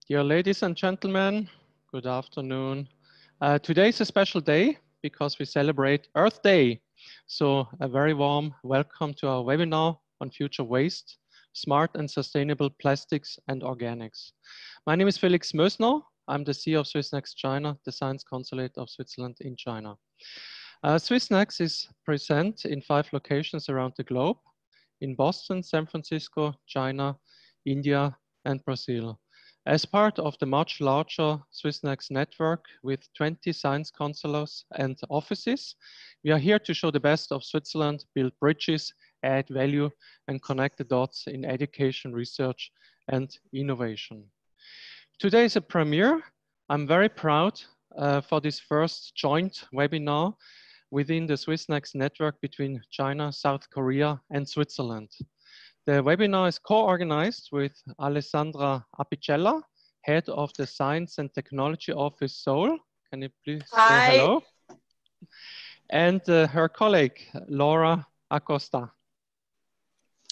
Dear ladies and gentlemen, good afternoon. Today is a special day because we celebrate Earth Day. So a very warm welcome to our webinar on future waste, smart and sustainable plastics and organics. My name is Felix Mösner. I'm the CEO of Swissnex China, the Science Consulate of Switzerland in China. Swissnex is present in 5 locations around the globe, in Boston, San Francisco, China, India, and Brazil. As part of the much larger Swissnex network with 20 science consulates and offices, we are here to show the best of Switzerland, build bridges, add value, and connect the dots in education, research, and innovation. Today is a premiere. I'm very proud for this first joint webinar within the Swissnex network between China, South Korea, and Switzerland. The webinar is co-organized with Alessandra Apicella, head of the Science and Technology Office Seoul. Can you please say hello? And her colleague, Laura Acosta.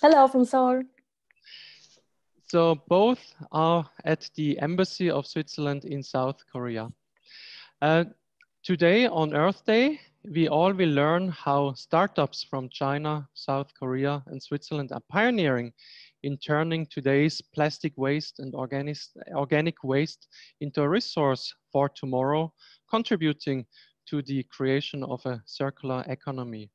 Hello from Seoul. So both are at the Embassy of Switzerland in South Korea. Today on Earth Day, we all will learn how startups from China, South Korea, and Switzerland are pioneering in turning today's plastic waste and organic waste into a resource for tomorrow, contributing to the creation of a circular economy.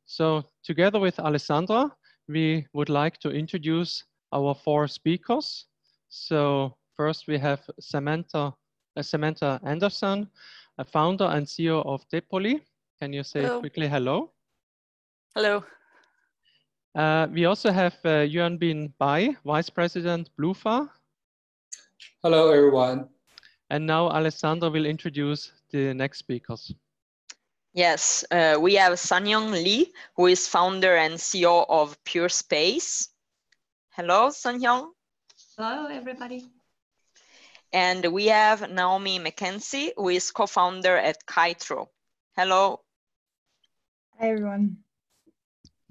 So together with Alessandra, we would like to introduce our 4 speakers. So first we have Samantha Anderson, a founder and CEO of Depoli. Can you say quickly hello? Hello. We also have Yuan Bin Bai, Vice President, Pha. Hello, everyone. And now Alessandra will introduce the next speakers. Yes, we have Sanyong Lee, who is founder and CEO of Pure Space. Hello, Sanyong. Hello, everybody. And we have Naomi McKenzie, who is co-founder at Kitro. Hello. Hi, everyone.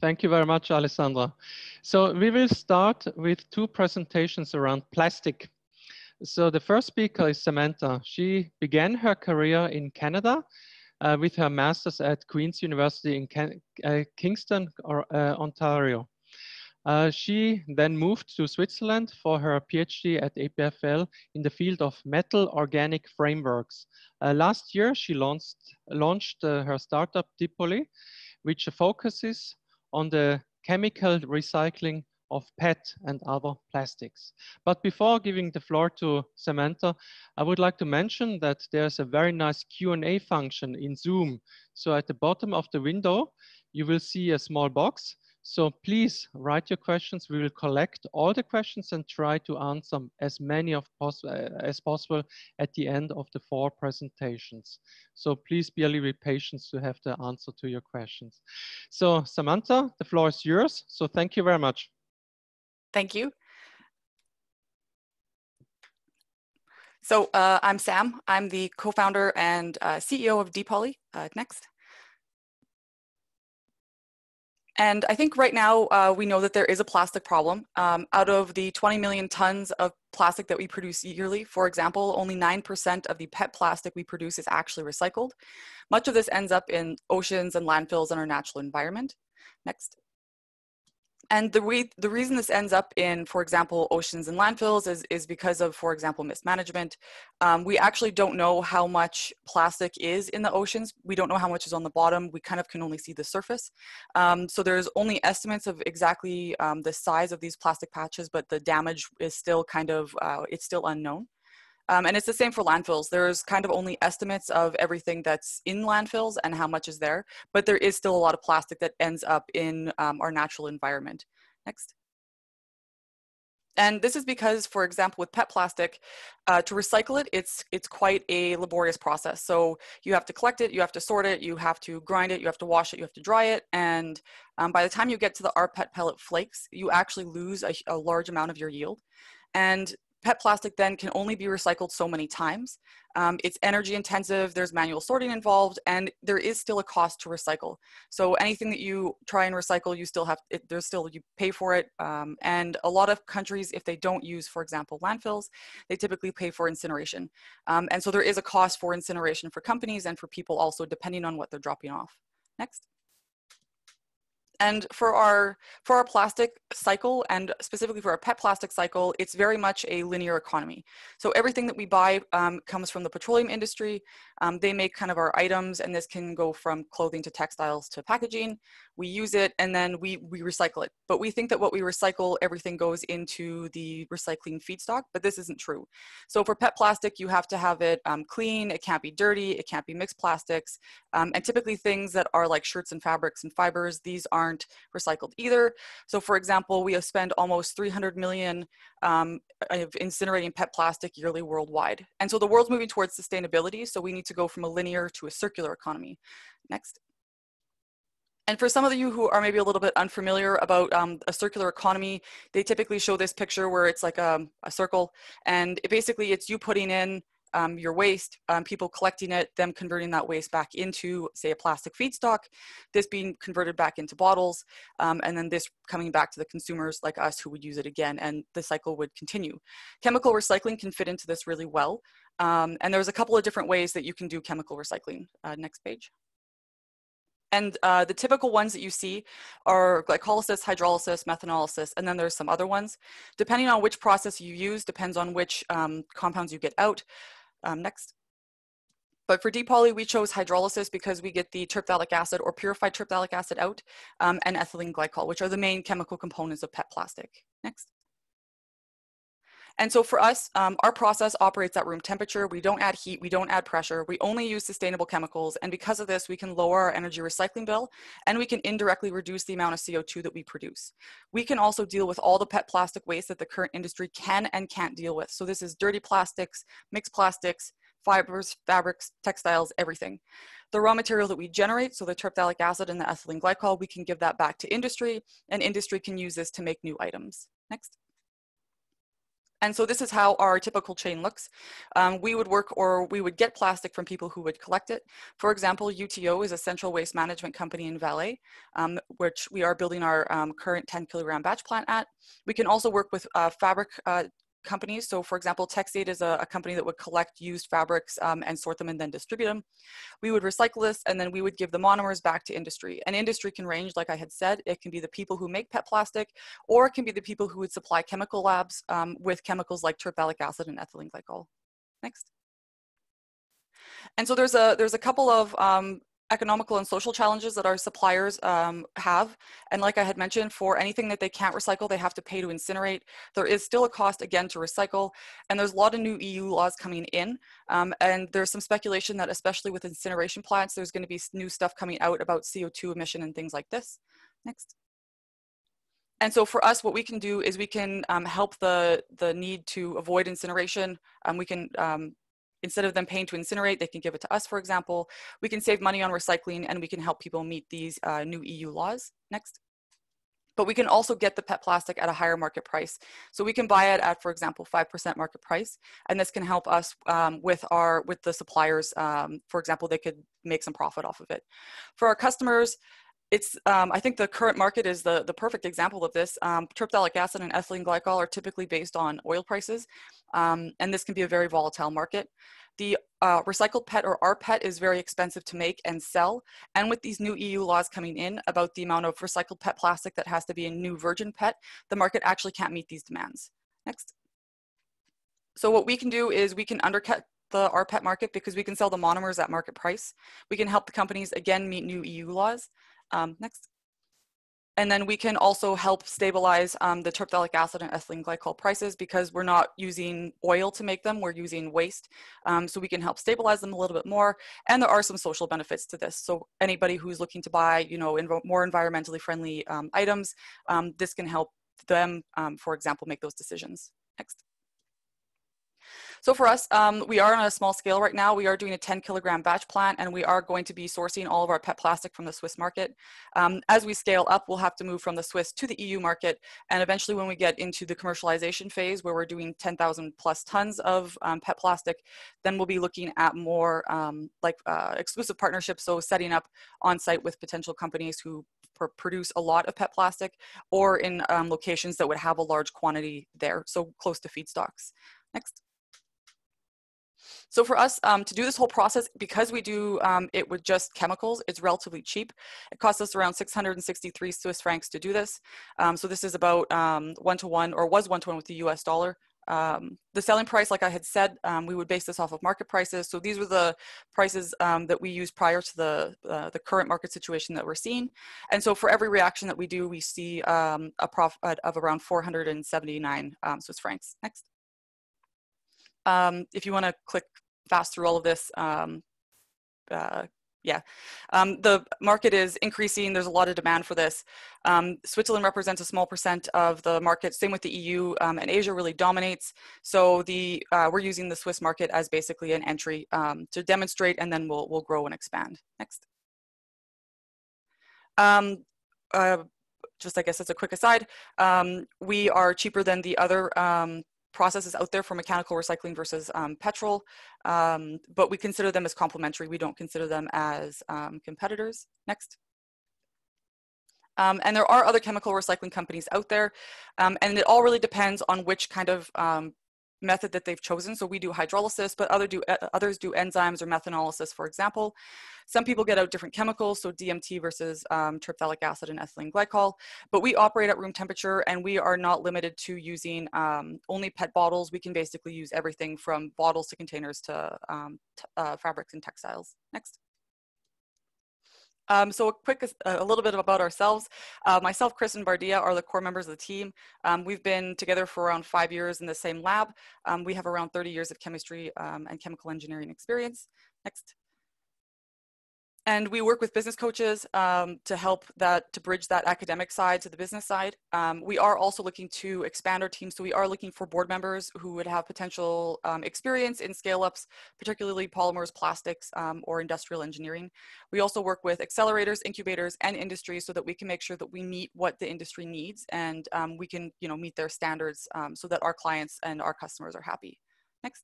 Thank you very much, Alessandra. So we will start with 2 presentations around plastic. So the first speaker is Samantha. She began her career in Canada with her master's at Queen's University in Kingston, Ontario. She then moved to Switzerland for her PhD at EPFL in the field of metal organic frameworks. Last year, she launched her startup Depoli, which focuses on the chemical recycling of PET and other plastics. But before giving the floor to Samantha, I would like to mention that there's a very nice Q&A function in Zoom. So at the bottom of the window, you will see a small box. So please write your questions. We will collect all the questions and try to answer as many as possible at the end of the 4 presentations. So please be a little bit patient to have the answer to your questions. So Samantha, the floor is yours. So thank you very much. Thank you. So I'm Sam. I'm the co-founder and CEO of Depoli. Next. And I think right now we know that there is a plastic problem. Out of the 20 million tons of plastic that we produce yearly, for example, only 9% of the PET plastic we produce is actually recycled. Much of this ends up in oceans and landfills in our natural environment. Next. And the reason this ends up in, for example, oceans and landfills is because of, for example, mismanagement. We actually don't know how much plastic is in the oceans. We don't know how much is on the bottom. We kind of can only see the surface. So there's only estimates of exactly the size of these plastic patches, but the damage is still kind of, it's still unknown. And it's the same for landfills. There's kind of only estimates of everything that's in landfills and how much is there, but there is still a lot of plastic that ends up in our natural environment. Next. And this is because, for example, with PET plastic, to recycle it, it's quite a laborious process. So you have to collect it, you have to sort it, you have to grind it, you have to wash it, you have to dry it. And by the time you get to the rPET pellet flakes, you actually lose a large amount of your yield. And PET plastic then can only be recycled so many times. It's energy intensive, there's manual sorting involved, and there is still a cost to recycle. So anything that you try and recycle, you still have, you pay for it. And a lot of countries, if they don't use, for example, landfills, they typically pay for incineration. And so there is a cost for incineration for companies and for people also, depending on what they're dropping off. Next. And for our plastic cycle, and specifically for our PET plastic cycle, it's very much a linear economy. So everything that we buy comes from the petroleum industry. They make kind of our items, and this can go from clothing to textiles to packaging. We use it, and then we recycle it. But we think that what we recycle, everything goes into the recycling feedstock, but this isn't true. So for PET plastic, you have to have it clean, it can't be dirty, it can't be mixed plastics, and typically things that are like shirts and fabrics and fibers, these aren't recycled either. So for example, we spend almost 300 million of incinerating PET plastic yearly worldwide. And so the world's moving towards sustainability, so we need to go from a linear to a circular economy. Next. And for some of you who are maybe a little bit unfamiliar about a circular economy, they typically show this picture where it's like a circle, and basically it's you putting in your waste, people collecting it, them converting that waste back into, say, a plastic feedstock, this being converted back into bottles, and then this coming back to the consumers like us who would use it again, and the cycle would continue. Chemical recycling can fit into this really well, and there's a couple of different ways that you can do chemical recycling. Next page. And the typical ones that you see are glycolysis, hydrolysis, methanolysis, and then there's some other ones. Depending on which process you use, depends on which compounds you get out. Next. But for depoly, we chose hydrolysis because we get the terphthallic acid or purified terphthallic acid out, and ethylene glycol, which are the main chemical components of PET plastic. Next. And so for us, our process operates at room temperature. We don't add heat, we don't add pressure. We only use sustainable chemicals. And because of this, we can lower our energy recycling bill, and we can indirectly reduce the amount of CO2 that we produce. We can also deal with all the PET plastic waste that the current industry can and can't deal with. So this is dirty plastics, mixed plastics, fibers, fabrics, textiles, everything. The raw material that we generate, so the terphthallic acid and the ethylene glycol, we can give that back to industry, and industry can use this to make new items. Next. And so this is how our typical chain looks. We would work, or we would get plastic from people who would collect it. For example, UTO is a central waste management company in Valais, which we are building our current 10 kilogram batch plant at. We can also work with fabric companies. So for example, Texaid is a company that would collect used fabrics and sort them and then distribute them. We would recycle this, and then we would give the monomers back to industry. And industry can range, like I had said, it can be the people who make PET plastic, or it can be the people who would supply chemical labs with chemicals like terphthallic acid and ethylene glycol. Next. And so there's a couple of economical and social challenges that our suppliers have. And like I had mentioned, for anything that they can't recycle, they have to pay to incinerate. There is still a cost, again, to recycle. And there's a lot of new EU laws coming in. And there's some speculation that especially with incineration plants, there's going to be new stuff coming out about CO2 emission and things like this. Next. And so for us, what we can do is we can help the need to avoid incineration. We can instead of them paying to incinerate, they can give it to us, for example. We can save money on recycling, and we can help people meet these new EU laws. Next. But we can also get the PET plastic at a higher market price. So we can buy it at, for example, 5% market price, and this can help us with the suppliers. For example, they could make some profit off of it. For our customers, it's, I think the current market is the perfect example of this. Terphthallic acid and ethylene glycol are typically based on oil prices, and this can be a very volatile market. The recycled PET, or rPET, is very expensive to make and sell. And with these new EU laws coming in about the amount of recycled PET plastic that has to be in new virgin PET, the market actually can't meet these demands. Next. So what we can do is we can undercut the rPET market because we can sell the monomers at market price. We can help the companies, again, meet new EU laws. Next. And then we can also help stabilize the terphthallic acid and ethylene glycol prices because we're not using oil to make them, we're using waste. So we can help stabilize them a little bit more. And there are some social benefits to this. So anybody who's looking to buy, more environmentally friendly items, this can help them, for example, make those decisions. Next. So for us, we are on a small scale right now. We are doing a 10-kilogram batch plant, and we are going to be sourcing all of our PET plastic from the Swiss market. As we scale up, we'll have to move from the Swiss to the EU market, and eventually when we get into the commercialization phase, where we're doing 10,000 plus tons of PET plastic, then we'll be looking at more exclusive partnerships, so setting up on-site with potential companies who produce a lot of PET plastic, or in locations that would have a large quantity there, so close to feedstocks. Next. So for us to do this whole process, because we do it with just chemicals, it's relatively cheap. It costs us around 663 Swiss francs to do this. So this is about 1-to-1, or was 1-to-1 with the US dollar. The selling price, like I had said, we would base this off of market prices. So these were the prices that we used prior to the current market situation that we're seeing. And so for every reaction that we do, we see a profit of around 479 Swiss francs. Next. If you want to click fast through all of this, the market is increasing. There's a lot of demand for this. Switzerland represents a small percent of the market. Same with the EU, and Asia really dominates. So we're using the Swiss market as basically an entry to demonstrate, and then we'll grow and expand. Next. Just I guess as a quick aside, we are cheaper than the other processes out there for mechanical recycling versus petrol, but we consider them as complementary. We don't consider them as competitors. Next. And there are other chemical recycling companies out there, and it all really depends on which kind of method that they've chosen. So we do hydrolysis, but others do enzymes or methanolysis, for example. Some people get out different chemicals, so DMT versus terephthalic acid and ethylene glycol. But we operate at room temperature, and we are not limited to using only PET bottles. We can basically use everything from bottles to containers to fabrics and textiles. Next. So a little bit about ourselves. Myself, Chris, and Bardia are the core members of the team. We've been together for around 5 years in the same lab. We have around 30 years of chemistry and chemical engineering experience. Next. And we work with business coaches to bridge that academic side to the business side. We are also looking to expand our team. So we are looking for board members who would have potential experience in scale-ups, particularly polymers, plastics, or industrial engineering. We also work with accelerators, incubators, and industry so that we can make sure that we meet what the industry needs, and we can meet their standards so that our clients and our customers are happy. Next.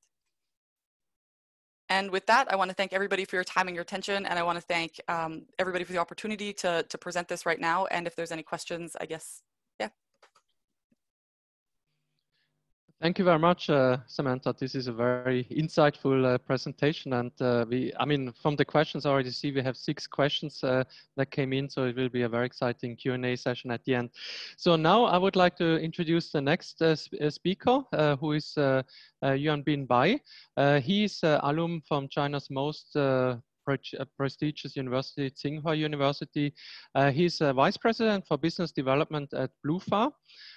And with that, I want to thank everybody for your time and your attention, and I want to thank everybody for the opportunity to present this right now. And if there's any questions, I guess, yeah. Thank you very much, Samantha. This is a very insightful presentation, and I mean, from the questions I already see, we have 6 questions that came in, so it will be a very exciting Q&A session at the end. So now I would like to introduce the next speaker, who is Yuanbin Bai. He is alum from China's most prestigious university, Tsinghua University. He's Vice President for Business Development at Pha,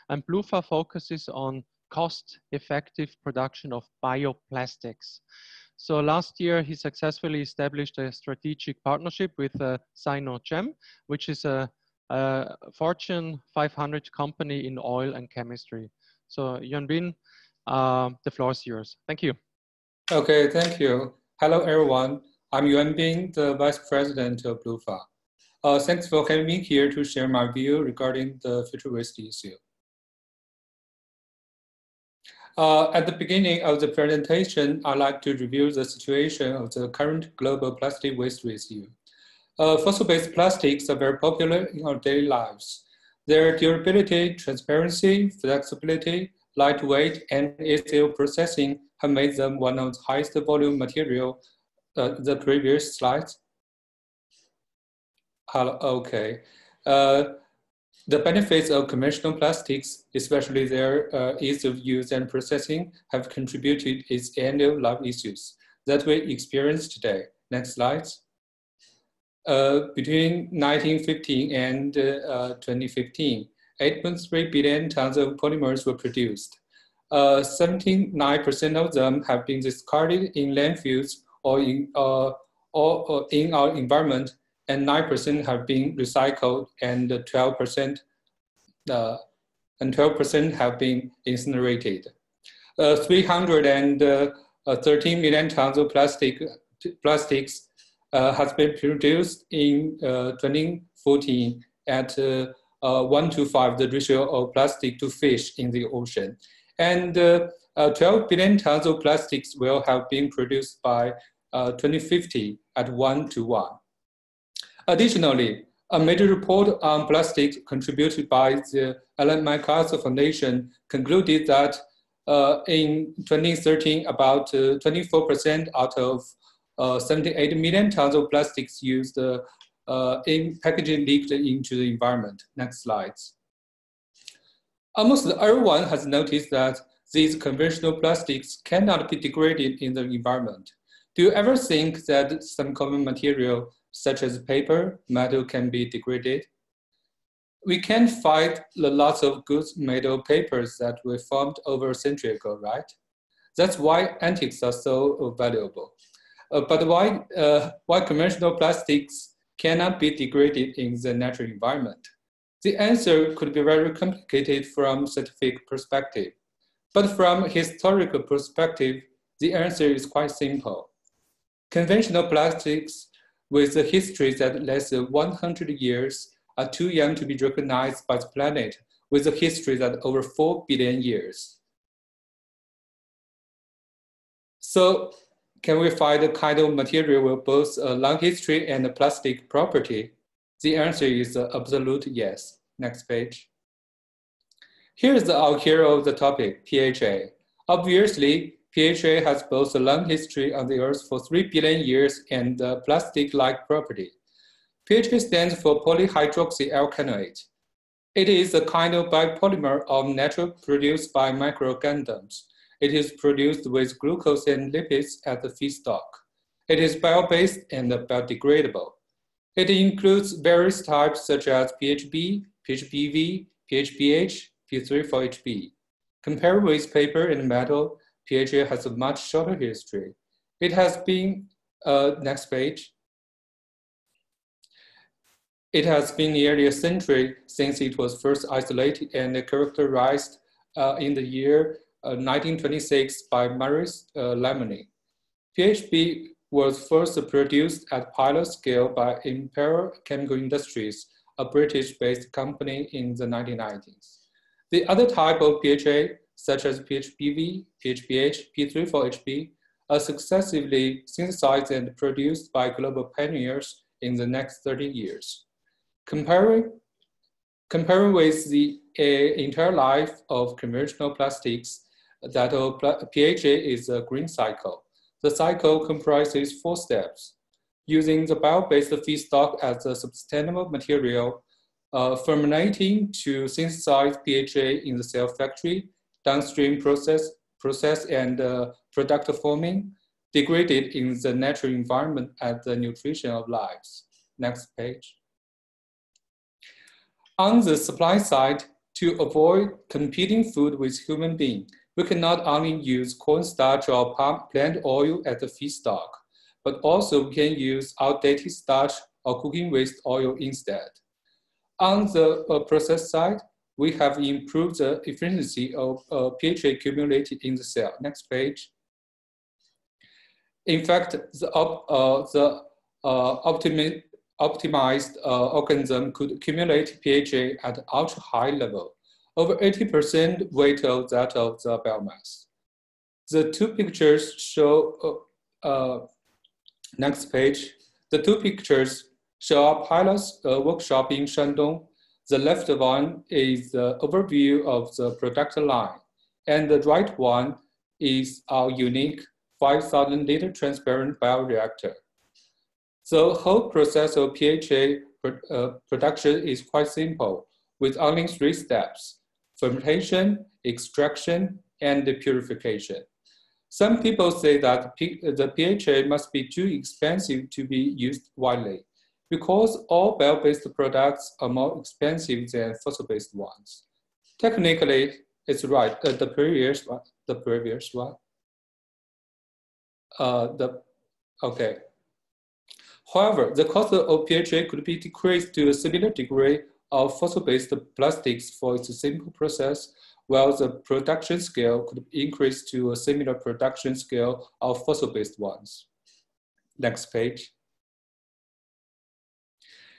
and Pha focuses on cost-effective production of bioplastics. So last year, he successfully established a strategic partnership with Sinochem, which is a Fortune 500 company in oil and chemistry. So Yuanbin, the floor is yours. Thank you. Okay, thank you. Hello, everyone. I'm Yuanbin, the Vice President of Pha. Thanks for having me here to share my view regarding the future waste issue. At the beginning of the presentation, I'd like to review the situation of the current global plastic waste issue. Fossil-based plastics are very popular in our daily lives. Their durability, transparency, flexibility, lightweight, and easy processing have made them one of the highest volume material. The previous slides. Okay. The benefits of conventional plastics, especially their ease of use and processing, have contributed to its end-of-life issues that we experience today. Next slide. Between 1915 and 2015, 8.3 billion tons of polymers were produced. 79% of them have been discarded in landfills or in our environment, and 9% have been recycled, and 12% have been incinerated. 313 million tons of plastics has been produced in 2014 at 1 to 5, the ratio of plastic to fish in the ocean. And 12 billion tons of plastics will have been produced by 2050 at 1 to 1. Additionally, a major report on plastics contributed by the Ellen MacArthur Foundation concluded that in 2013, about 24% out of 78 million tons of plastics used in packaging leaked into the environment. Next slides. Almost everyone has noticed that these conventional plastics cannot be degraded in the environment. Do you ever think that some common material such as paper, metal can be degraded? We can't find the lots of good made of papers that were formed over a century ago, right? That's why antiques are so valuable. But why conventional plastics cannot be degraded in the natural environment? The answer could be very complicated from scientific perspective. But from historical perspective, the answer is quite simple. Conventional plastics with a history that less than 100 years are too young to be recognized by the planet with a history that over 4 billion years. So can we find a kind of material with both a long history and a plastic property? The answer is absolute yes. Next page. Here's our hero of the topic, PHA. Obviously, PHA has both a long history on the Earth for 3 billion years and a plastic-like property. PHA stands for polyhydroxyalkanoate. It is a kind of biopolymer of nature produced by microorganisms. It is produced with glucose and lipids as the feedstock. It is bio-based and biodegradable. It includes various types such as PHB, PHBV, PHBH, P3,4-HB. Compared with paper and metal, PHA has a much shorter history. It has been, next page. It has been nearly a century since it was first isolated and characterized in the year 1926 by Maurice Lamennais. PHB was first produced at pilot scale by Imperial Chemical Industries, a British-based company in the 1990s. The other type of PHA, such as PHBV, PHBH, P3,4-HB, are successively synthesized and produced by global pioneers in the next 30 years. Comparing with the entire life of conventional plastics, that of PHA is a green cycle. The cycle comprises 4 steps. Using the bio-based feedstock as a sustainable material, fermenting to synthesize PHA in the cell factory, downstream process and product forming, degraded in the natural environment as the nutrition of lives. Next page. On the supply side, to avoid competing food with human beings, we can not only use cornstarch or palm plant oil as the feedstock, but also we can use outdated starch or cooking waste oil instead. On the process side, we have improved the efficiency of PHA accumulated in the cell. Next page. In fact, the optimized organism could accumulate PHA at an ultra high level, over 80% weight of that of the biomass. The 2 pictures show, next page, the 2 pictures show our pilot workshop in Shandong. The left one is the overview of the product line, and the right one is our unique 5,000 liter transparent bioreactor. The whole process of PHA production is quite simple, with only 3 steps: fermentation, extraction, and purification. Some people say that the PHA must be too expensive to be used widely, because all bio-based products are more expensive than fossil-based ones. Technically, it's right. The previous one. Okay. However, the cost of PHA could be decreased to a similar degree of fossil-based plastics for its simple process while the production scale could increase to a similar production scale of fossil-based ones. Next page.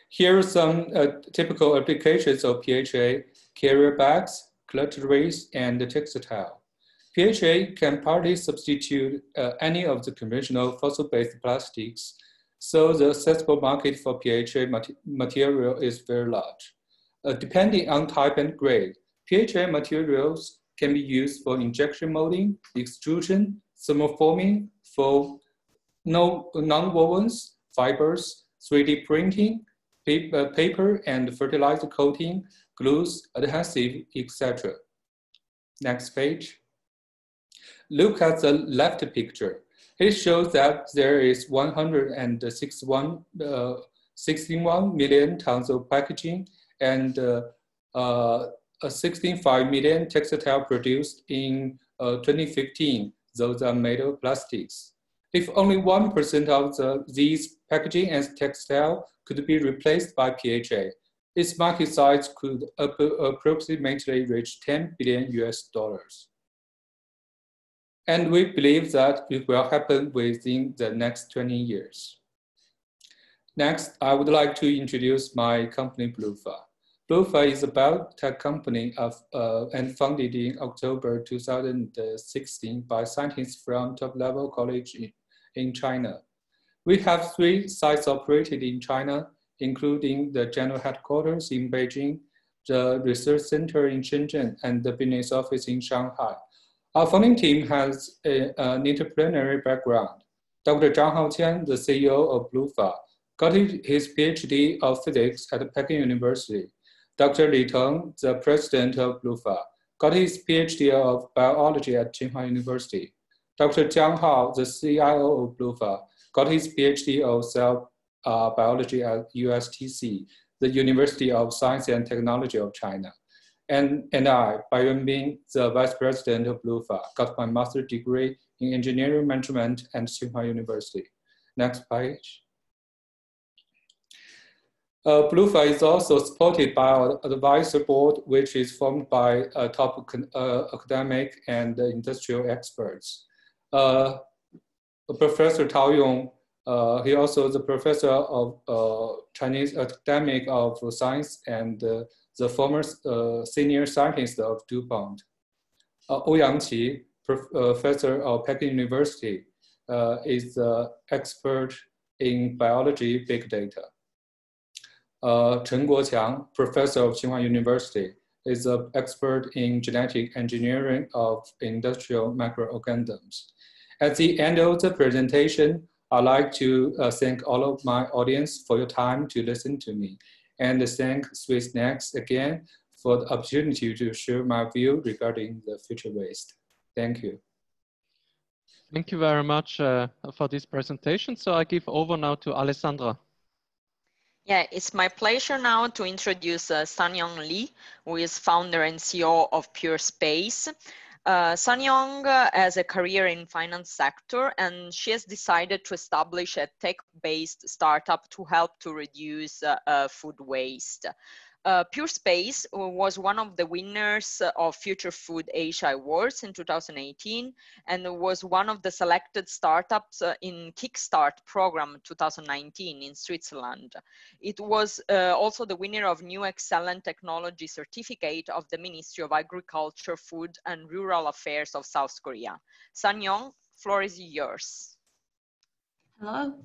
Here are some typical applications of PHA: carrier bags, cutleries, and textile. PHA can partly substitute any of the conventional fossil-based plastics, so the accessible market for PHA material is very large. Depending on type and grade, PHA materials can be used for injection molding, extrusion, thermoforming, for non-wovens, fibers, 3D printing, paper and fertilizer coating, glues, adhesive, etc. Next page. Look at the left picture. It shows that there is 161 million tons of packaging and 16.5 million textile produced in 2015. Those are made of plastics. If only 1% of these packaging and textile could be replaced by PHA, its market size could approximately reach $10 billion US. And we believe that it will happen within the next 20 years. Next, I would like to introduce my company, Pha. Pha is a biotech company and founded in October 2016 by scientists from top-level college in China. We have 3 sites operated in China, including the general headquarters in Beijing, the research center in Shenzhen, and the business office in Shanghai. Our founding team has an entrepreneurial background. Dr. Zhang Haoqian, the CEO of Pha, got his PhD of physics at Peking University. Dr. Li Teng, the president of Pha, got his PhD of biology at Tsinghua University. Dr. Jiang Hao, the CIO of Pha, got his PhD of cell biology at USTC, the University of Science and Technology of China. And I, Bayuan Bing, the vice president of Pha, got my master's degree in engineering management at Tsinghua University. Next page. Pha is also supported by our advisory board, which is formed by top academic and industrial experts. Professor Tao Yong, he also is a professor of Chinese academic of science and the former senior scientist of DuPont. Ou Yangqi, professor of Peking University, is the expert in biology big data. Chen Guoqiang, professor of Tsinghua University, is an expert in genetic engineering of industrial microorganisms. At the end of the presentation, I'd like to thank all of my audience for your time to listen to me, and thank Swissnex again for the opportunity to share my view regarding the future waste. Thank you. Thank you very much for this presentation. So I give over now to Alessandra. Yeah, it's my pleasure now to introduce Sanyong Li, who is founder and CEO of Pure Space. Sanyong has a career in finance sector, and she has decided to establish a tech-based startup to help to reduce food waste. Pure Space was one of the winners of Future Food Asia Awards in 2018 and was one of the selected startups in Kickstart program 2019 in Switzerland. It was also the winner of New Excellent Technology Certificate of the Ministry of Agriculture, Food and Rural Affairs of South Korea. Sanyong, floor is yours. Hello,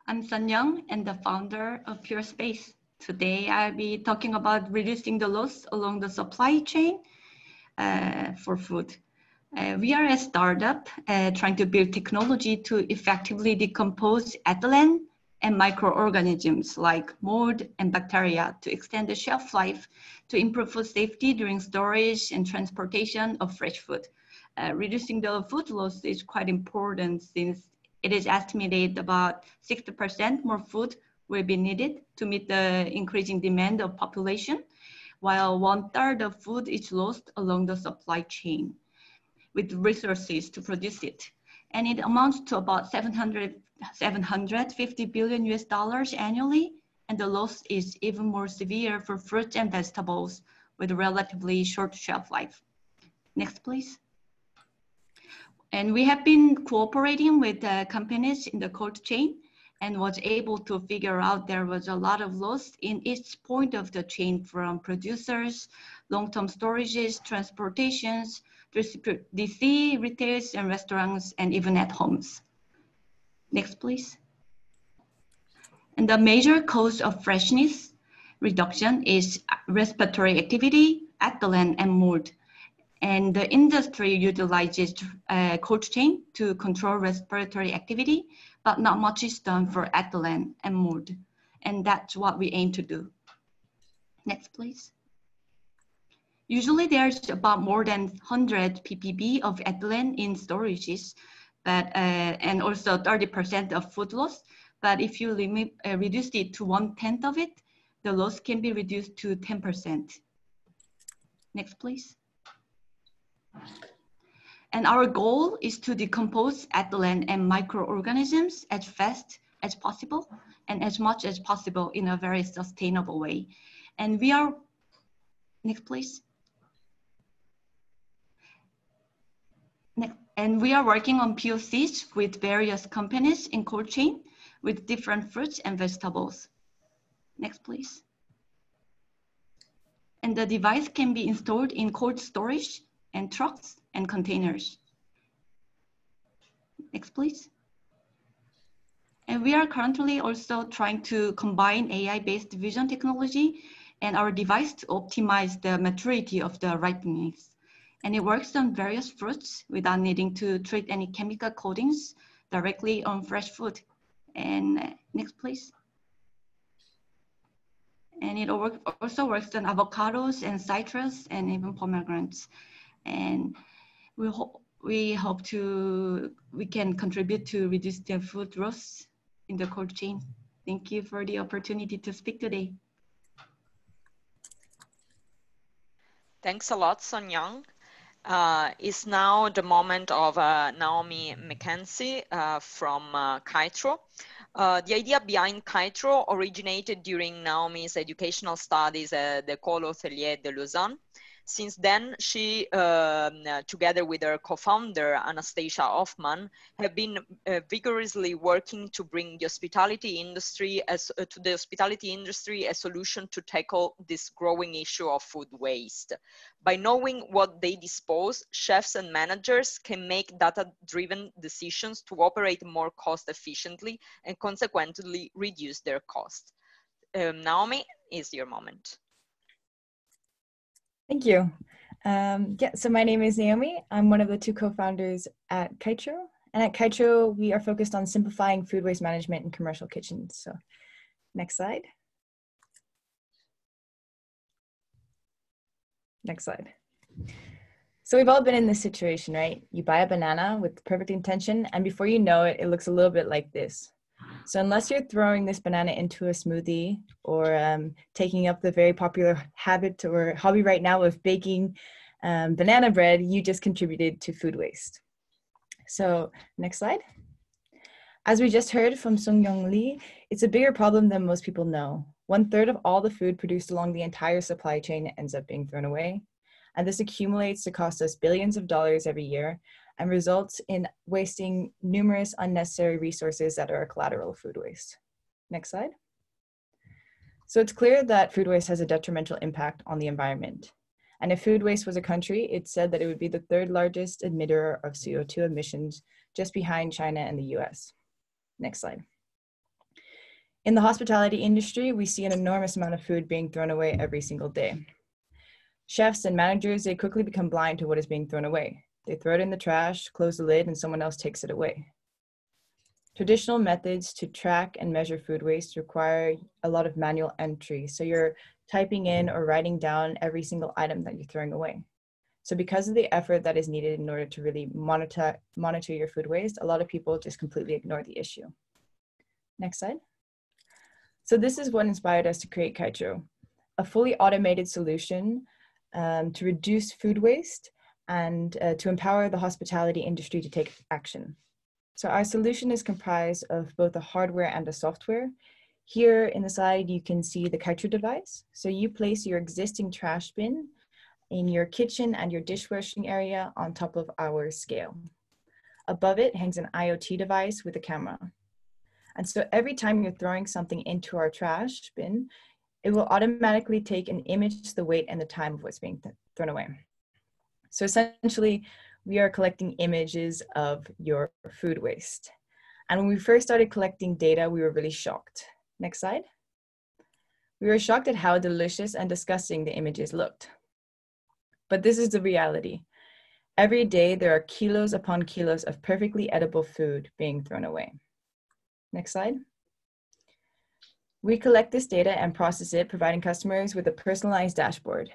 I'm Sanyong and the founder of Pure Space. Today, I'll be talking about reducing the loss along the supply chain for food. We are a startup trying to build technology to effectively decompose ethylene and microorganisms like mold and bacteria to extend the shelf life to improve food safety during storage and transportation of fresh food. Reducing the food loss is quite important since it is estimated about 60% more food will be needed to meet the increasing demand of population, while 1/3 of food is lost along the supply chain with resources to produce it. And it amounts to about $750 billion US annually, and the loss is even more severe for fruits and vegetables with relatively short shelf life. Next, please. And we have been cooperating with companies in the cold chain and was able to figure out there was a lot of loss in each point of the chain, from producers, long-term storages, transportations, DC, retailers and restaurants, and even at homes. Next, please. And the major cause of freshness reduction is respiratory activity, ethylene, and mold. And the industry utilizes cold chain to control respiratory activity, but not much is done for ethylene and mold. And that's what we aim to do. Next, please. Usually there's about more than 100 ppb of ethylene in storages, but, and also 30% of food loss. But if you reduce it to 1/10 of it, the loss can be reduced to 10%. Next, please. And our goal is to decompose ethylene and microorganisms as fast as possible and as much as possible in a very sustainable way. And we are, next please. Next. And we are working on POCs with various companies in cold chain with different fruits and vegetables. Next, please. And the device can be installed in cold storage and trucks and containers. Next, please. And we are currently also trying to combine AI-based vision technology and our device to optimize the maturity of the ripeness. And it works on various fruits without needing to treat any chemical coatings directly on fresh food. And next, please. And it also works on avocados and citrus and even pomegranates. And we hope we can contribute to reduce the food loss in the cold chain. Thank you for the opportunity to speak today. Thanks a lot, Sun-Young. It's now the moment of Naomi McKenzie from Kaitro. The idea behind Kaitro originated during Naomi's educational studies at the École Hôtelière de Lausanne. Since then, she, together with her co-founder, Anastasia Hoffman, have been vigorously working to bring the hospitality industry a solution to tackle this growing issue of food waste. By knowing what they dispose, chefs and managers can make data-driven decisions to operate more cost efficiently and consequently reduce their costs. Naomi, is your moment. Thank you. Yeah, so my name is Naomi. I'm one of the two co-founders at Kaitro. And at Kaitro, we are focused on simplifying food waste management in commercial kitchens. So next slide. Next slide. So we've all been in this situation, right? You buy a banana with perfect intention, and before you know it, it looks a little bit like this. So unless you're throwing this banana into a smoothie or taking up the very popular habit or hobby right now of baking banana bread, you just contributed to food waste. So next slide. As we just heard from Sung-Young Lee, it's a bigger problem than most people know. 1/3 of all the food produced along the entire supply chain ends up being thrown away. And this accumulates to cost us billions of dollars every year and results in wasting numerous unnecessary resources that are collateral of food waste. Next slide. So it's clear that food waste has a detrimental impact on the environment. And if food waste was a country, it's said that it would be the 3rd largest emitter of CO2 emissions, just behind China and the US. Next slide. In the hospitality industry, we see an enormous amount of food being thrown away every single day. Chefs and managers, they quickly become blind to what is being thrown away. They throw it in the trash, close the lid, and someone else takes it away. Traditional methods to track and measure food waste require a lot of manual entry. So you're typing in or writing down every single item that you're throwing away. So because of the effort that is needed in order to really monitor your food waste, a lot of people just completely ignore the issue. Next slide. So this is what inspired us to create Kaitro, a fully automated solution to reduce food waste and to empower the hospitality industry to take action. So our solution is comprised of both a hardware and a software. Here in the slide, you can see the Kaitro device. So you place your existing trash bin in your kitchen and your dishwashing area on top of our scale. Above it hangs an IoT device with a camera. And so every time you're throwing something into our trash bin, it will automatically take an image, the weight, and the time of what's being thrown away. So essentially, we are collecting images of your food waste. And when we first started collecting data, we were really shocked. Next slide. We were shocked at how delicious and disgusting the images looked. But this is the reality. Every day, there are kilos upon kilos of perfectly edible food being thrown away. Next slide. We collect this data and process it, providing customers with a personalized dashboard.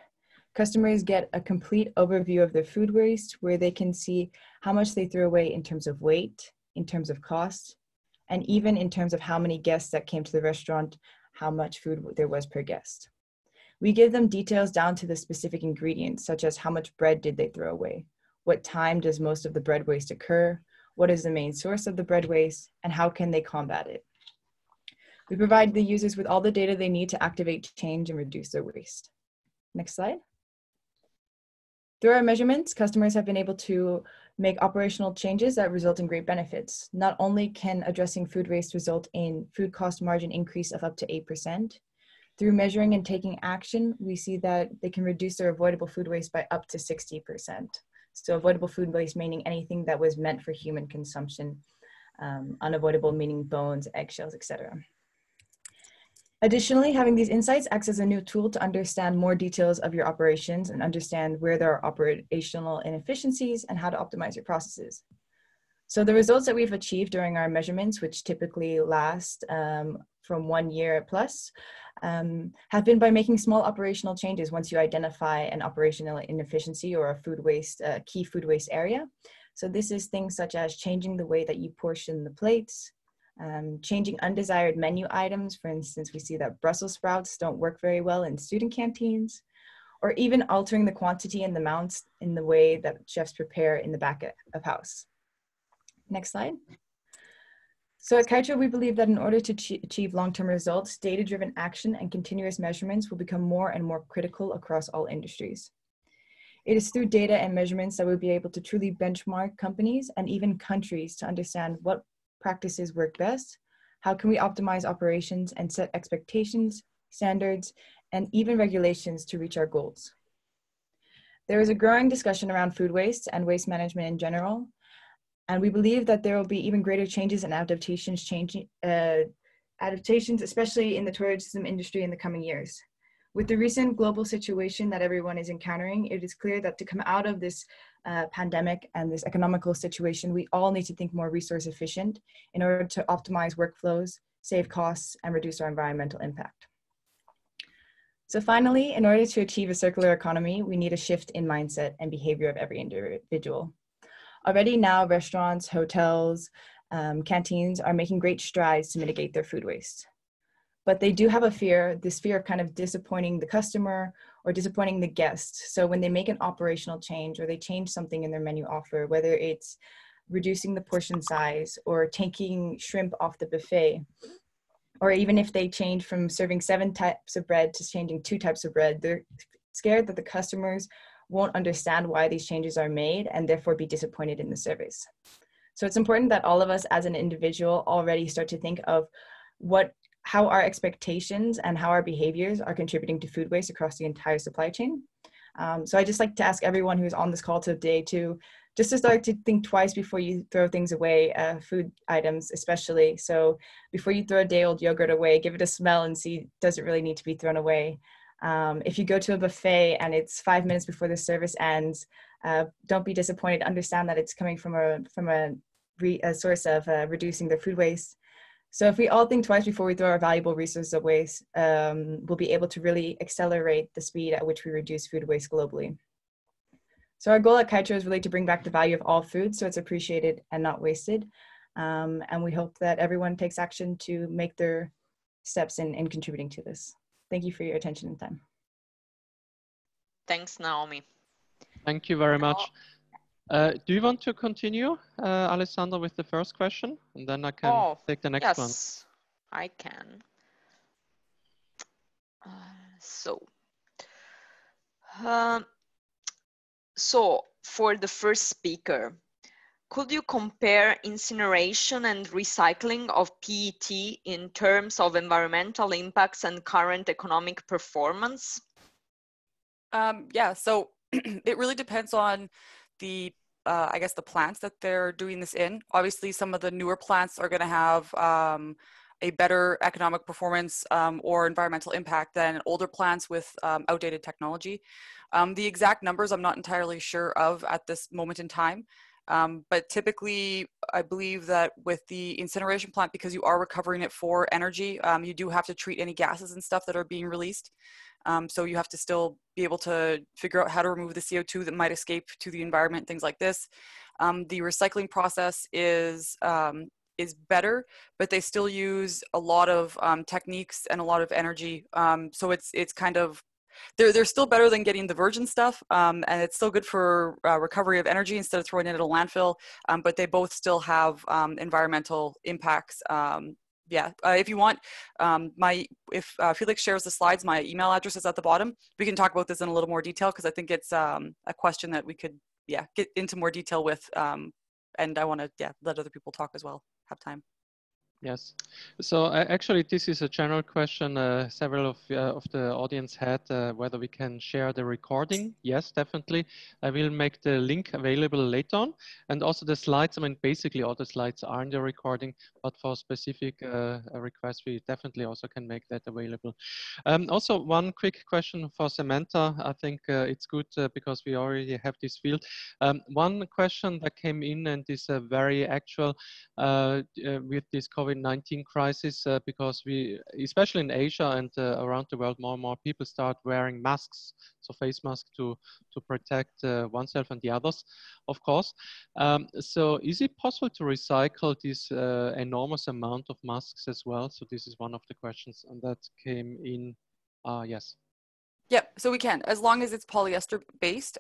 Customers get a complete overview of their food waste, where they can see how much they threw away in terms of weight, in terms of cost, and even in terms of how many guests that came to the restaurant, how much food there was per guest. We give them details down to the specific ingredients, such as how much bread did they throw away, what time does most of the bread waste occur, what is the main source of the bread waste, and how can they combat it. We provide the users with all the data they need to activate change and reduce their waste. Next slide. Through our measurements, customers have been able to make operational changes that result in great benefits. Not only can addressing food waste result in food cost margin increase of up to 8%, through measuring and taking action, we see that they can reduce their avoidable food waste by up to 60%. So avoidable food waste meaning anything that was meant for human consumption, unavoidable meaning bones, eggshells, etc. Additionally, having these insights acts as a new tool to understand more details of your operations and understand where there are operational inefficiencies and how to optimize your processes. So the results that we've achieved during our measurements, which typically last from 1 year plus, have been by making small operational changes once you identify an operational inefficiency or a food waste, key food waste area. So this is things such as changing the way that you portion the plates, changing undesired menu items. For instance, we see that Brussels sprouts don't work very well in student canteens, or even altering the quantity and the amounts in the way that chefs prepare in the back of house. Next slide. So at Kaito, we believe that in order to achieve long-term results, data-driven action and continuous measurements will become more and more critical across all industries. It is through data and measurements that we'll be able to truly benchmark companies and even countries to understand what practices work best, how can we optimize operations and set expectations, standards, and even regulations to reach our goals. There is a growing discussion around food waste and waste management in general, and we believe that there will be even greater changes and adaptations, especially in the tourism industry in the coming years. With the recent global situation that everyone is encountering, it is clear that to come out of this pandemic and this economical situation, we all need to think more resource efficient in order to optimize workflows, save costs, and reduce our environmental impact. So finally, in order to achieve a circular economy, we need a shift in mindset and behavior of every individual. Already now, restaurants, hotels, canteens are making great strides to mitigate their food waste. But they do have this fear of kind of disappointing the customer or disappointing the guest. So when they make an operational change or they change something in their menu offer, whether it's reducing the portion size or taking shrimp off the buffet, or even if they change from serving 7 types of bread to changing 2 types of bread, they're scared that the customers won't understand why these changes are made and therefore be disappointed in the service. So it's important that all of us as an individual already start to think of how our expectations and how our behaviors are contributing to food waste across the entire supply chain. So I just like to ask everyone who's on this call today to start to think twice before you throw things away, food items especially. So before you throw a day-old yogurt away, give it a smell and see, does it really need to be thrown away? If you go to a buffet and it's 5 minutes before the service ends, don't be disappointed. Understand that it's coming from a source of reducing their food waste. So if we all think twice before we throw our valuable resources away, we'll be able to really accelerate the speed at which we reduce food waste globally. So our goal at Kaito is really to bring back the value of all food so it's appreciated and not wasted. And we hope that everyone takes action to make their steps in contributing to this. Thank you for your attention and time. Thanks, Naomi. Thank you very much. Do you want to continue, Alessandra, with the first question? And then I can take the next one. Yes, I can. So for the first speaker, could you compare incineration and recycling of PET in terms of environmental impacts and current economic performance? Yeah, so it really depends on the, I guess, the plants that they're doing this in. Obviously, some of the newer plants are going to have a better economic performance or environmental impact than older plants with outdated technology. The exact numbers I'm not entirely sure of at this moment in time. But typically, I believe that with the incineration plant, because you are recovering it for energy, you do have to treat any gases and stuff that are being released. So you have to still be able to figure out how to remove the CO2 that might escape to the environment, things like this. The recycling process is better, but they still use a lot of techniques and a lot of energy. So it's kind of, they're still better than getting the virgin stuff, and it's still good for recovery of energy instead of throwing it at a landfill, but they both still have environmental impacts. Yeah, if you want, if Felix shares the slides, my email address is at the bottom. We can talk about this in a little more detail because I think it's a question that we could, yeah, get into more detail with, and I want to, yeah, let other people talk as well, have time. Yes. So actually, this is a general question several of the audience had, whether we can share the recording. Yes, definitely. I will make the link available later on. And also the slides, I mean, basically all the slides are in the recording, but for specific requests, we definitely also can make that available. Also, one quick question for Samantha. I think it's good because we already have this field. One question that came in and is very actual with this COVID-19 crisis, because we, especially in Asia and around the world, more and more people start wearing masks, so face masks to protect oneself and the others, of course. So is it possible to recycle this enormous amount of masks as well? So this is one of the questions, and that came in, yes. Yeah, so we can, as long as it's polyester based.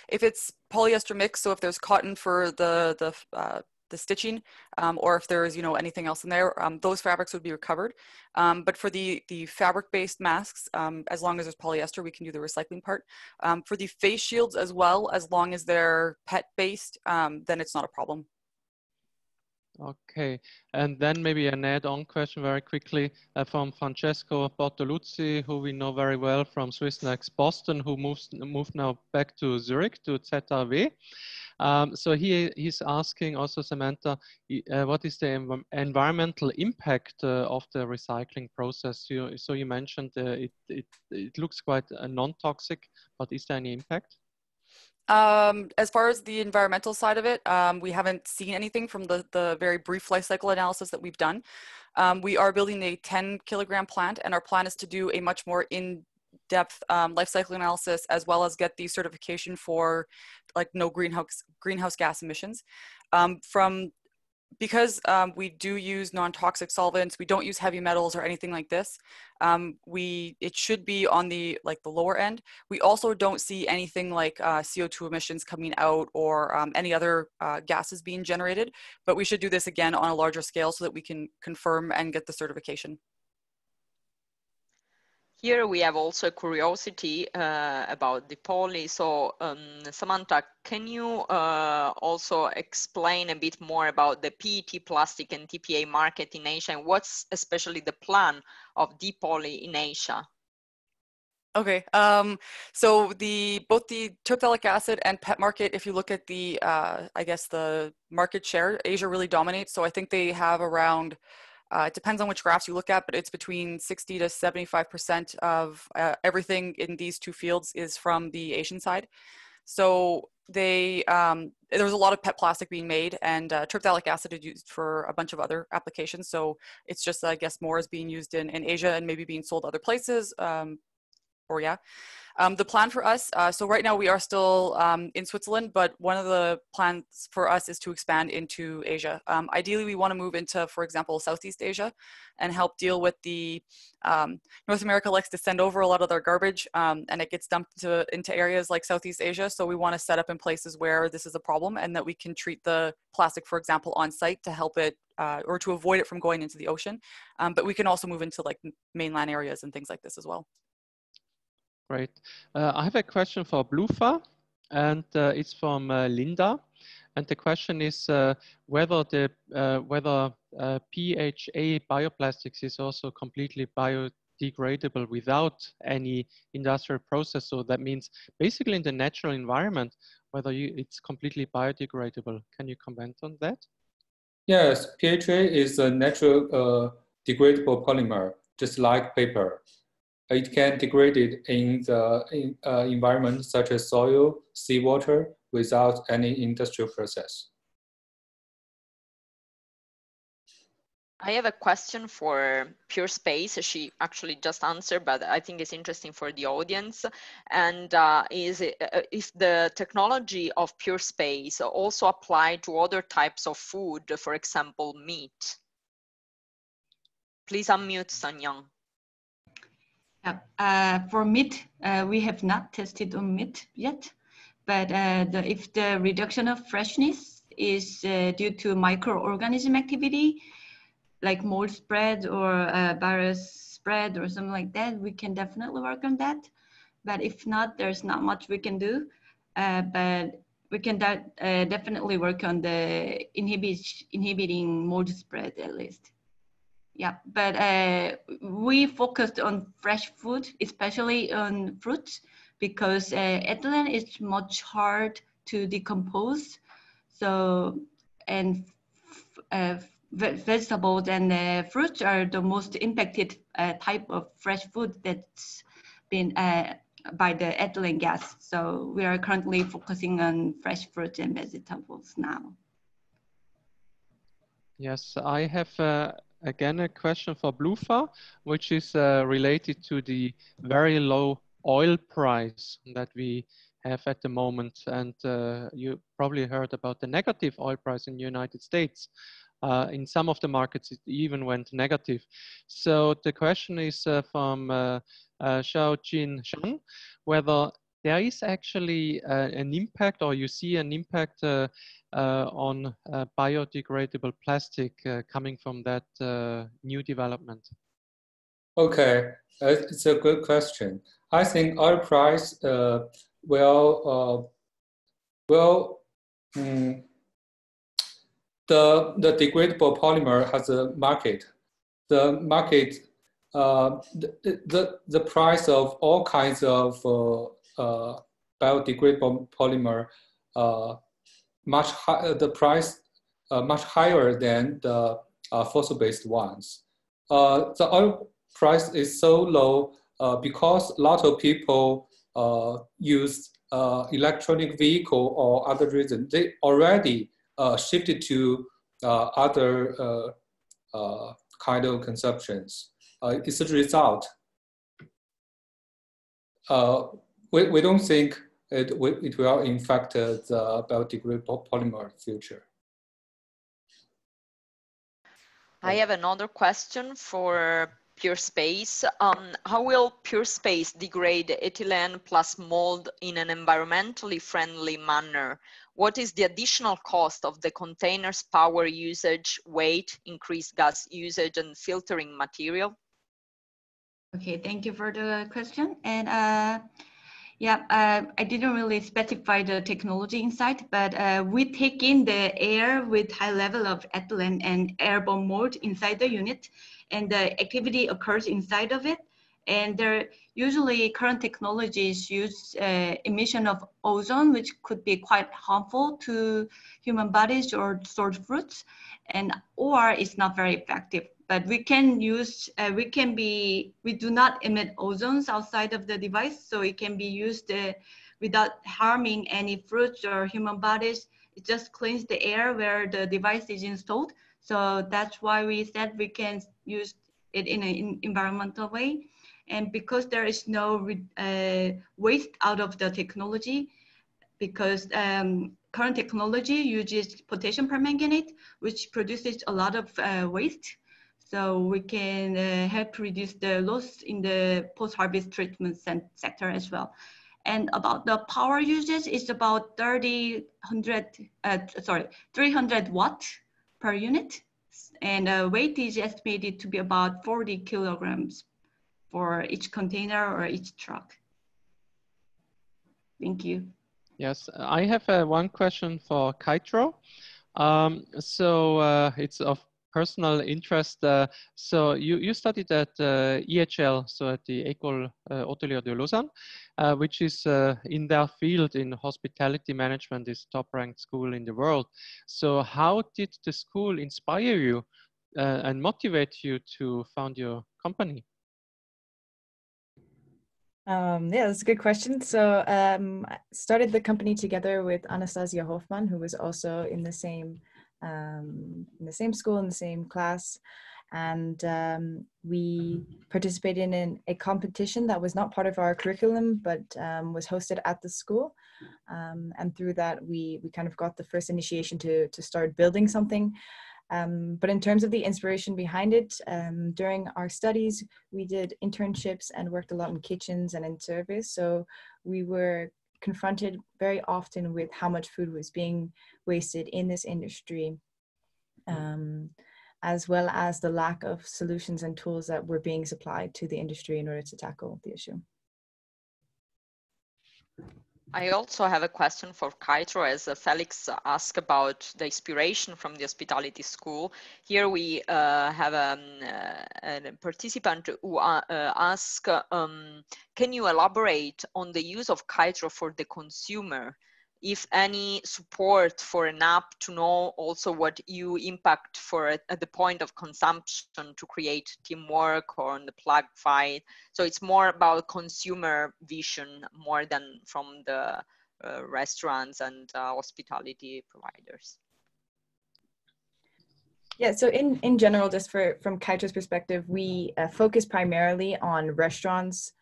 If it's polyester mix, so if there's cotton for the stitching, or if there's, you know, anything else in there, those fabrics would be recovered. But for the fabric-based masks, as long as there's polyester, we can do the recycling part. For the face shields as well, as long as they're PET-based, then it's not a problem. Okay, and then maybe an add-on question very quickly from Francesco Bortoluzzi, who we know very well from Swissnex Boston, who moved now back to Zurich to ZRW. So he's asking also, Samantha, what is the environmental impact of the recycling process? So you mentioned it looks quite non-toxic, but is there any impact? As far as the environmental side of it, we haven't seen anything from the very brief life cycle analysis that we've done. We are building a 10 kilogram plant, and our plan is to do a much more in-depth life cycle analysis, as well as get the certification for like no greenhouse gas emissions. Because we do use non-toxic solvents, we don't use heavy metals or anything like this. It should be on the lower end. We also don't see anything like CO2 emissions coming out or any other gases being generated, but we should do this again on a larger scale so that we can confirm and get the certification. Here we have also a curiosity about the poly. So Samantha, can you also explain a bit more about the PET plastic and TPA market in Asia, and what's especially the plan of depoly in Asia? Okay, so both the terephthalic acid and PET market, if you look at the, I guess the market share, Asia really dominates. So I think they have around, it depends on which graphs you look at, but it's between 60 to 75% of everything in these two fields is from the Asian side. So there was a lot of PET plastic being made, and terephthalic acid is used for a bunch of other applications. So it's just, I guess, more is being used in Asia and maybe being sold other places. Or yeah, the plan for us, so right now we are still in Switzerland, but one of the plans for us is to expand into Asia. Ideally, we want to move into, for example, Southeast Asia and help deal with the, North America likes to send over a lot of their garbage and it gets dumped into areas like Southeast Asia. So we want to set up in places where this is a problem and that we can treat the plastic, for example, on site to help it or to avoid it from going into the ocean. But we can also move into like mainland areas and things like this as well. Great. I have a question for Blue Pha. and it's from Linda. And the question is whether the PHA bioplastics is also completely biodegradable without any industrial process. So that means basically in the natural environment, whether it's completely biodegradable. Can you comment on that? Yes, PHA is a natural degradable polymer, just like paper. It can degrade it in the environment such as soil, seawater, without any industrial process. I have a question for Pure Space. She actually just answered, but I think it's interesting for the audience. And is if the technology of Pure Space also apply to other types of food, for example, meat? Please unmute, Sanyang. Yeah, for meat, we have not tested on meat yet, but if the reduction of freshness is due to microorganism activity, like mold spread or virus spread or something like that, we can definitely work on that. But if not, there's not much we can do. But we can definitely work on the inhibiting mold spread at least. Yeah, but we focused on fresh food, especially on fruits, because ethylene is much hard to decompose. So, and vegetables and fruits are the most impacted type of fresh food that's been by the ethylene gas. So we are currently focusing on fresh fruits and vegetables now. Yes, I have again a question for Pha, which is related to the very low oil price that we have at the moment. And you probably heard about the negative oil price in the United States. In some of the markets, it even went negative. So the question is from Xiaojin Shan, whether there is actually an impact, or you see an impact on biodegradable plastic coming from that new development? Okay, it's a good question. I think oil price the degradable polymer has a market. The market, the price of all kinds of biodegradable polymer much higher than the fossil-based ones. The oil price is so low because a lot of people use electronic vehicle or other reason. They already shifted to other kind of consumptions. It's a result. We don't think it will impact the biodegradable polymer future. I have another question for Pure Space. How will Pure Space degrade ethylene plus mold in an environmentally friendly manner? What is the additional cost of the container's power usage, weight, increased gas usage, and filtering material? Okay, thank you for the question. And I didn't really specify the technology inside, but we take in the air with high level of ethylene and airborne mold inside the unit, and the activity occurs inside of it. And there usually current technologies use emission of ozone, which could be quite harmful to human bodies or stored fruits, or it's not very effective. But we can use, we do not emit ozones outside of the device, so it can be used without harming any fruits or human bodies. It just cleans the air where the device is installed. So that's why we said we can use it in an environmental way. And because there is no waste out of the technology, because current technology uses potassium permanganate, which produces a lot of waste. So we can help reduce the loss in the post-harvest treatment sector as well. And about the power usage, it's about 300 watt per unit. And weight is estimated to be about 40 kilograms for each container or each truck. Thank you. Yes, I have one question for Kaitro. It's of personal interest. So you studied at EHL, so at the École Hôtelière de Lausanne, which is in their field in hospitality management, is top-ranked school in the world. So how did the school inspire you and motivate you to found your company? Yeah, that's a good question. So I started the company together with Anastasia Hofmann, who was also in the same school, in the same class. And we participated in a competition that was not part of our curriculum, but was hosted at the school. And through that, we kind of got the first initiation to start building something. But in terms of the inspiration behind it, during our studies, we did internships and worked a lot in kitchens and in service. So we were confronted very often with how much food was being wasted in this industry, as well as the lack of solutions and tools that were being supplied to the industry in order to tackle the issue. I also have a question for Kaitro, as Felix asked about the inspiration from the hospitality school. Here we have a participant who asked, can you elaborate on the use of Kaitro for the consumer? If any support for an app to know also what you impact for at the point of consumption to create teamwork or on the plug fight. So it's more about consumer vision more than from the restaurants and hospitality providers. Yeah, so in general, just from Kaitro's perspective, we focus primarily on restaurants,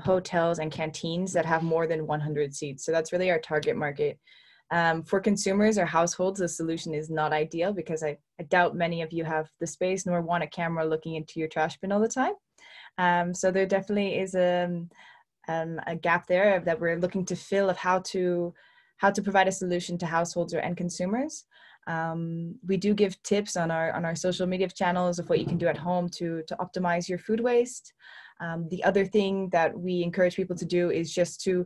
hotels and canteens that have more than 100 seats. So that's really our target market. For consumers or households, the solution is not ideal because I doubt many of you have the space nor want a camera looking into your trash bin all the time. So there definitely is a gap there that we're looking to fill of how to provide a solution to households or end consumers. We do give tips on our social media channels of what you can do at home to optimize your food waste. The other thing that we encourage people to do is just to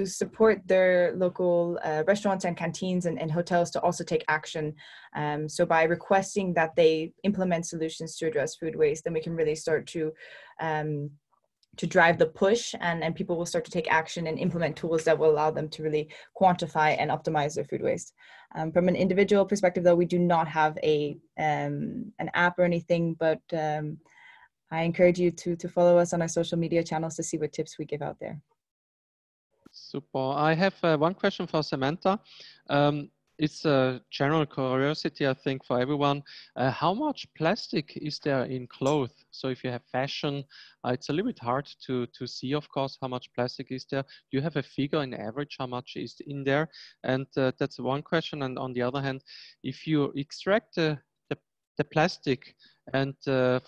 support their local restaurants and canteens and hotels to also take action. So by requesting that they implement solutions to address food waste, then we can really start to drive the push, and people will start to take action and implement tools that will allow them to really quantify and optimize their food waste. From an individual perspective, though, we do not have an app or anything, but I encourage you to follow us on our social media channels to see what tips we give out there. Super. I have one question for Samantha. It's a general curiosity, I think, for everyone. How much plastic is there in clothes? So if you have fashion, it's a little bit hard to see, of course, how much plastic is there. Do you have a figure in average how much is in there? And that's one question. And on the other hand, if you extract the plastic and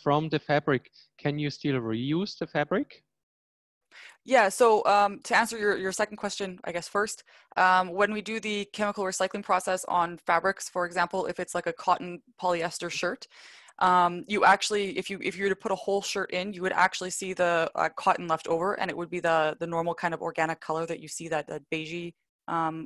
from the fabric, can you still reuse the fabric? Yeah, so to answer your second question, I guess first, when we do the chemical recycling process on fabrics, for example, if it's like a cotton polyester shirt, you actually, if you were to put a whole shirt in, you would actually see the cotton left over, and it would be the normal kind of organic color that you see, that beigey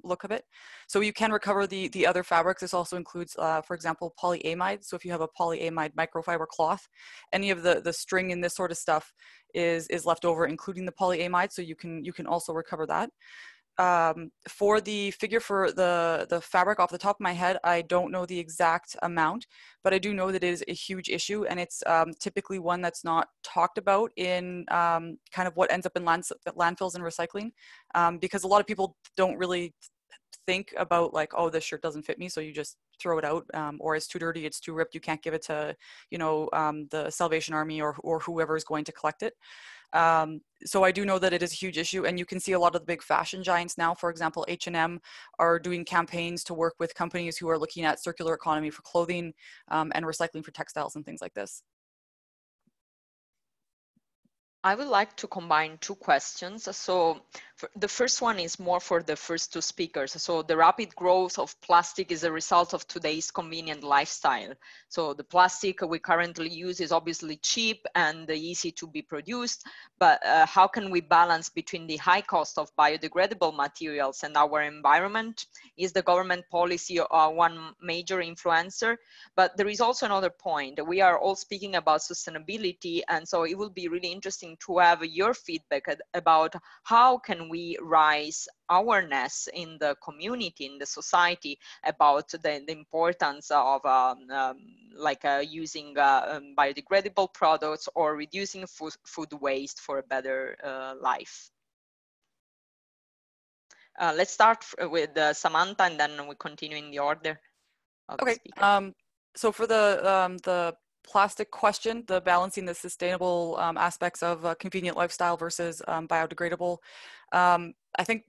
look of it. So you can recover the other fabrics. This also includes, for example, polyamide. So if you have a polyamide microfiber cloth, any of the string and this sort of stuff is left over, including the polyamide. So you can also recover that. For the figure for the fabric, off the top of my head, I don't know the exact amount, but I do know that it is a huge issue, and it's typically one that's not talked about in kind of what ends up in landfills and recycling, because a lot of people don't really think about like, oh, this shirt doesn't fit me, so you just throw it out, or it's too dirty, it's too ripped, you can't give it to, you know, the Salvation Army or whoever is going to collect it. So I do know that it is a huge issue, and you can see a lot of the big fashion giants now, for example, H&M are doing campaigns to work with companies who are looking at circular economy for clothing and recycling for textiles and things like this. I would like to combine two questions. So the first one is more for the first two speakers. So the rapid growth of plastic is a result of today's convenient lifestyle. So the plastic we currently use is obviously cheap and easy to be produced, but how can we balance between the high cost of biodegradable materials and our environment? Is the government policy one major influencer? But there is also another point. We are all speaking about sustainability, and so it will be really interesting to have your feedback about how can we raise awareness in the community, in the society, about the importance of using biodegradable products or reducing food waste for a better life. Let's start with Samantha, and then we continue in the order of the speakers. So for the plastic question, the balancing the sustainable aspects of a convenient lifestyle versus biodegradable, I think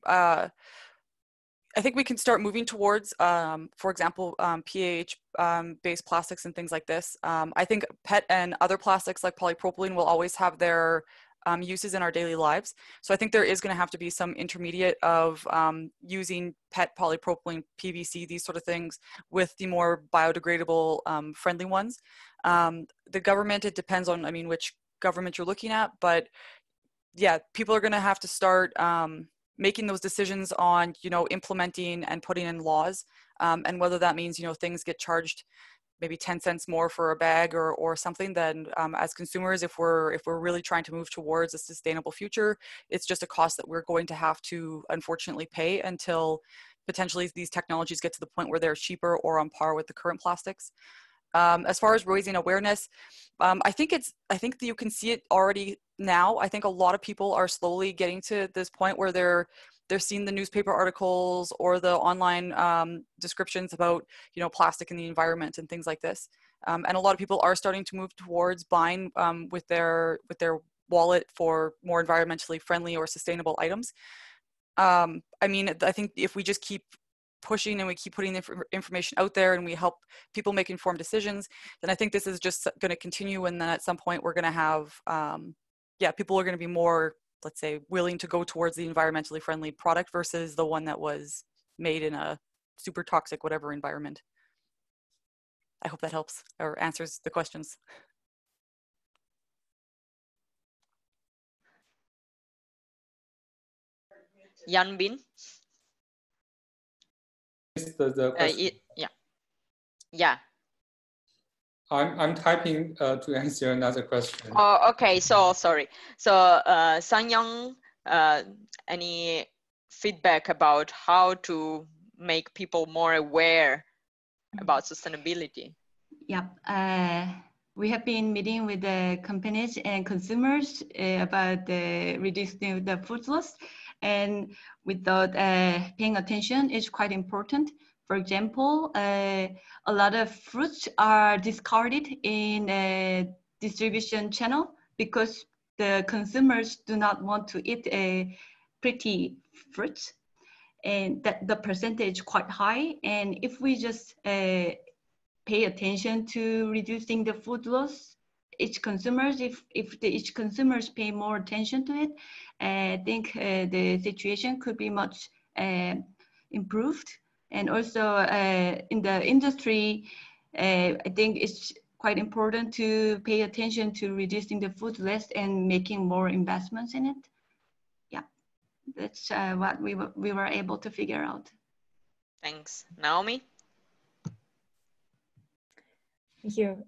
we can start moving towards, for example, pH-based plastics and things like this. I think PET and other plastics like polypropylene will always have their uses in our daily lives. So I think there is going to have to be some intermediate of using PET, polypropylene, PVC, these sort of things with the more biodegradable friendly ones. The government, it depends on, which government you're looking at, but yeah, people are going to have to start making those decisions on, implementing and putting in laws, and whether that means, things get charged maybe 10 cents more for a bag or something. Then as consumers, if we're really trying to move towards a sustainable future, it's just a cost that we're going to have to unfortunately pay until potentially these technologies get to the point where they're cheaper or on par with the current plastics. As far as raising awareness, I think that you can see it already now. I think a lot of people are slowly getting to this point where they're seeing the newspaper articles or the online descriptions about, plastic in the environment and things like this. And a lot of people are starting to move towards buying with their wallet for more environmentally friendly or sustainable items. I think if we just keep pushing and we keep putting the information out there and we help people make informed decisions, then I think this is just going to continue. And then at some point we're going to have, people are going to be more, let's say, willing to go towards the environmentally friendly product versus the one that was made in a super toxic whatever environment. I hope that helps or answers the questions. Yan Bin? The question. Yeah. I'm typing to answer another question. Oh, okay. So sorry. So Sanyong, any feedback about how to make people more aware about sustainability? Yeah. We have been meeting with the companies and consumers about reducing the food loss, and without paying attention is quite important. For example, a lot of fruits are discarded in a distribution channel because the consumers do not want to eat pretty fruits, and that the percentage quite high. And if we just pay attention to reducing the food loss, each consumers, if each consumers pay more attention to it, I think the situation could be much improved. And also in the industry, I think it's quite important to pay attention to reducing the food waste and making more investments in it. Yeah, that's what we were able to figure out. Thanks. Naomi? Thank you.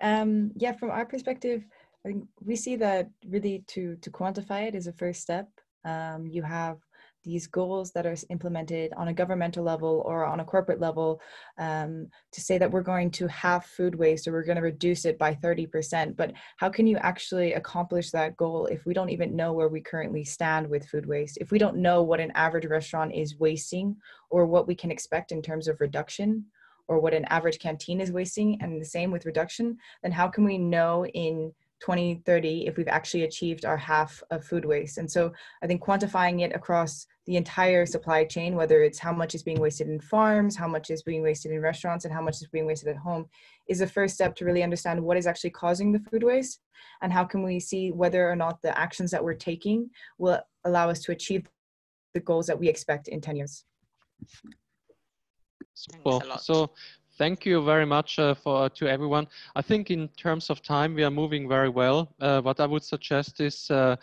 Yeah, from our perspective, I think we see that really to quantify it is a first step. You have these goals that are implemented on a governmental level or on a corporate level to say that we're going to halve food waste or we're going to reduce it by 30%. But how can you actually accomplish that goal if we don't even know where we currently stand with food waste? If we don't know what an average restaurant is wasting or what we can expect in terms of reduction, or what an average canteen is wasting, and the same with reduction, then how can we know in 2030 if we've actually achieved our half of food waste. And so I think quantifying it across the entire supply chain, whether it's how much is being wasted in farms, how much is being wasted in restaurants, and how much is being wasted at home, is the first step to really understand what is actually causing the food waste, and how can we see whether or not the actions that we're taking will allow us to achieve the goals that we expect in 10 years. Super. So thank you very much to everyone. I think in terms of time, we are moving very well. What I would suggest is, I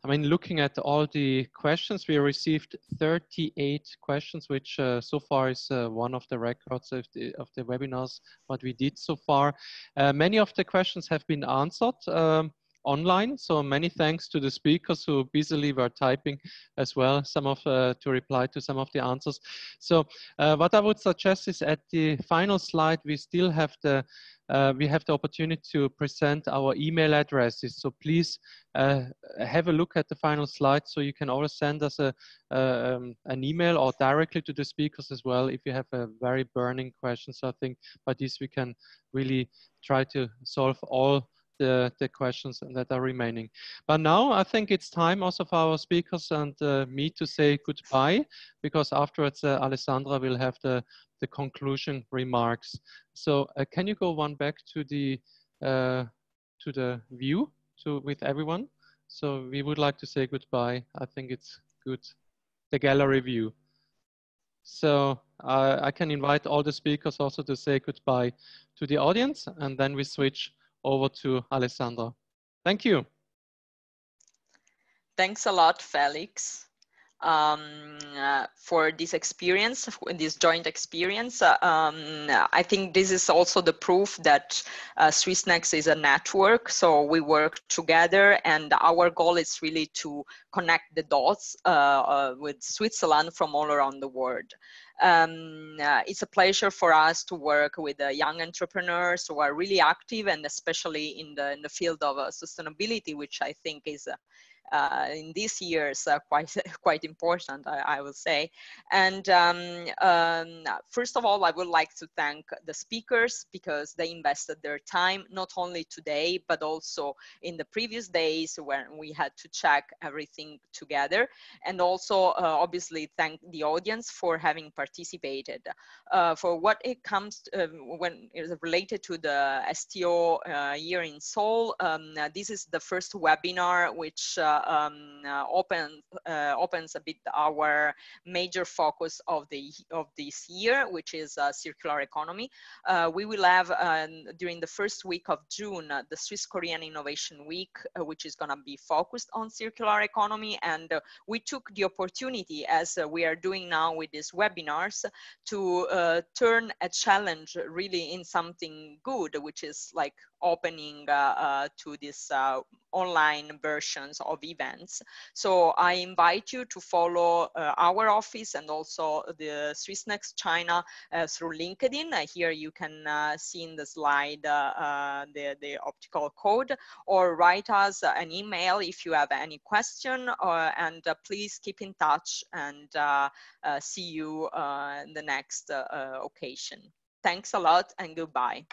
mean, looking at all the questions, we received 38 questions, which so far is one of the records of the webinars, what we did so far. Many of the questions have been answered online, so many thanks to the speakers who busily were typing as well, some of to reply to some of the answers. So what I would suggest is at the final slide, we still have the opportunity to present our email addresses. So please have a look at the final slide, so you can always send us an email or directly to the speakers as well if you have a very burning question. So I think by this we can really try to solve all the questions that are remaining. But now I think it's time also for our speakers and me to say goodbye, because afterwards Alessandra will have the conclusion remarks. So can you go one back to the view with everyone? So we would like to say goodbye. I think it's good, the gallery view. So I can invite all the speakers also to say goodbye to the audience, and then we switch over to Alessandra. Thank you. Thanks a lot, Felix, for this experience, this joint experience. I think this is also the proof that Swissnex is a network. So we work together, and our goal is really to connect the dots with Switzerland from all around the world. It's a pleasure for us to work with young entrepreneurs who are really active, and especially in the field of sustainability, which I think is in these years quite important, I will say. And first of all, I would like to thank the speakers, because they invested their time not only today but also in the previous days when we had to check everything together, and also obviously thank the audience for having participated. For what it comes to, when it is related to the STO year in Seoul, this is the first webinar which opens a bit our major focus of this year, which is circular economy. We will have during the first week of June the Swiss Korean Innovation Week, which is going to be focused on circular economy, and we took the opportunity, as we are doing now with these webinars, to turn a challenge really in something good, which is like opening to this online versions of events. So I invite you to follow our office and also the Swissnex China through LinkedIn. Here you can see in the slide the optical code, or write us an email if you have any question, and please keep in touch, and see you in the next occasion. Thanks a lot, and goodbye.